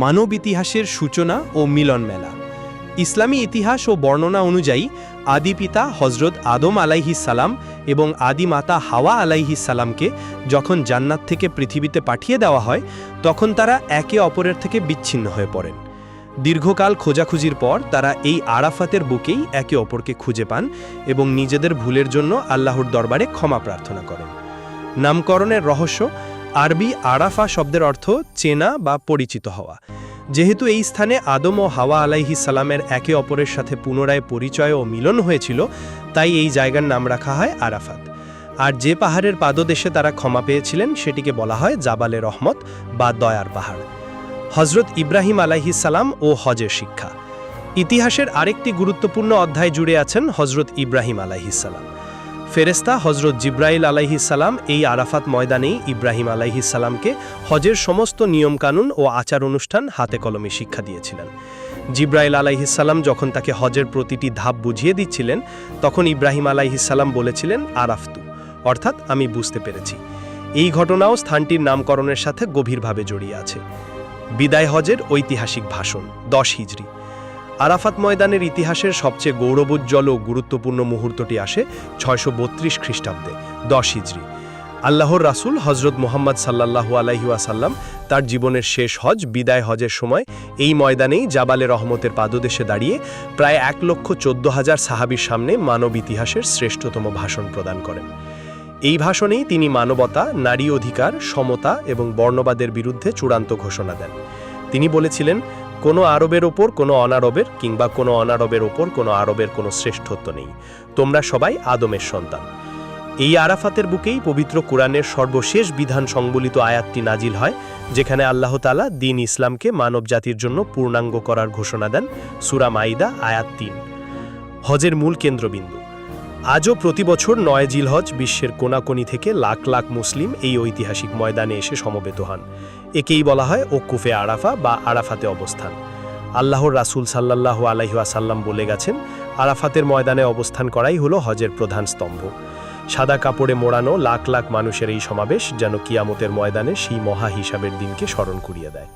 মানব ইতিহাসের সূচনা ও মিলন মেলা। ইসলামী ইতিহাস ও বর্ণনা অনুযায়ী আদি পিতা হজরত আদম আলাইহিসসালাম এবং আদি মাতা হাওয়া আলাইহিসসালামকে যখন জান্নাত থেকে পৃথিবীতে পাঠিয়ে দেওয়া হয়, তখন তারা একে অপরের থেকে বিচ্ছিন্ন হয়ে পড়েন। দীর্ঘকাল খোঁজাখুঁজির পর তারা এই আরাফাতের বুকেই একে অপরকে খুঁজে পান এবং নিজেদের ভুলের জন্য আল্লাহর দরবারে ক্ষমা প্রার্থনা করেন। নামকরণের রহস্য, আরবি আরাফা শব্দের অর্থ চেনা বা পরিচিত হওয়া। যেহেতু এই স্থানে আদম ও হাওয়া আলাইহিসসালামের একে অপরের সাথে পুনরায় পরিচয় ও মিলন হয়েছিল, তাই এই জায়গার নাম রাখা হয় আরাফাত। আর যে পাহাড়ের পাদদেশে তারা ক্ষমা পেয়েছিলেন সেটিকে বলা হয় জাবালে রহমত বা দয়ার পাহাড়। হজরত ইব্রাহিম আলাইহিসসালাম ও হজের শিক্ষা। ইতিহাসের আরেকটি গুরুত্বপূর্ণ অধ্যায় জুড়ে আছেন হজরত ইব্রাহিম আলাইহিসসালাম। ফেরেশতা হজরত জিব্রাইল আলাইহিসসালাম এই আরাফাত ময়দানেই ইব্রাহিম আলাইহিসসালামকে হজের সমস্ত নিয়মকানুন ও আচার অনুষ্ঠান হাতে কলমে শিক্ষা দিয়েছিলেন। জিব্রাইল আলাইহিসসালাম যখন তাকে হজের প্রতিটি ধাপ বুঝিয়ে দিচ্ছিলেন, তখন ইব্রাহিম আলাইহিসসালাম বলেছিলেন আরাফতু, অর্থাৎ আমি বুঝতে পেরেছি। এই ঘটনাও স্থানটির নামকরণের সাথে গভীরভাবে জড়িয়ে আছে। বিদায় হজের ঐতিহাসিক ভাষণ 10 হিজরি। আরাফাত ময়দানের ইতিহাসের সবচেয়ে গৌরবোজ্জ্বল ও গুরুত্বপূর্ণ মুহূর্তটি আসে 632 খ্রিস্টাব্দে 10 হিজরি। আল্লাহর রাসূল হজরত মুহাম্মদ সাল্লাল্লাহু আলাইহি ওয়াসাল্লাম তার জীবনের শেষ হজ বিদায় হজের সময় এই ময়দানেই জাবালে রহমতের পাদদেশে দাঁড়িয়ে প্রায় 1,14,000 সাহাবীর সামনে মানব ইতিহাসের শ্রেষ্ঠতম ভাষণ প্রদান করেন। এই ভাষণেই তিনি মানবতা, নারী অধিকার, সমতা এবং বর্ণবাদের বিরুদ্ধে চূড়ান্ত ঘোষণা দেন। তিনি বলেছিলেন, কোনো আরবের ওপর কোনো অনারবের কিংবা কোনো অনারবের ওপর কোনো আরবের কোনো শ্রেষ্ঠত্ব নেই। তোমরা সবাই আদমের সন্তান। এই আরাফাতের বুকেই পবিত্র কোরআনের সর্বশেষ বিধান সংবলিত আয়াতটি নাজিল হয়, যেখানে আল্লাহ তাআলা দ্বীন ইসলামকে মানব জাতির জন্য পূর্ণাঙ্গ করার ঘোষণা দেন। সূরা মাইদা আয়াত 3। হজের মূল কেন্দ্রবিন্দু। আজও প্রতি বছর 9 জিলহজ বিশ্বের কোনাকোনি থেকে লাখ লাখ মুসলিম এই ঐতিহাসিক ময়দানে এসে সমবেত হন। একেই বলা হয় ওকুফে আরাফা বা আরাফাতে অবস্থান। আল্লাহর রাসূল সাল্লাল্লাহু আলাইহি ওয়াসাল্লাম বলে গেছেন, আরাফাতের ময়দানে অবস্থান করাই হলো হজের প্রধান স্তম্ভ। সাদা কাপড়ে মোড়ানো লাখ লাখ মানুষের এই সমাবেশ যেন কিয়ামতের ময়দানে সেই মহা হিসাবের দিনকে স্মরণ করিয়ে দেয়।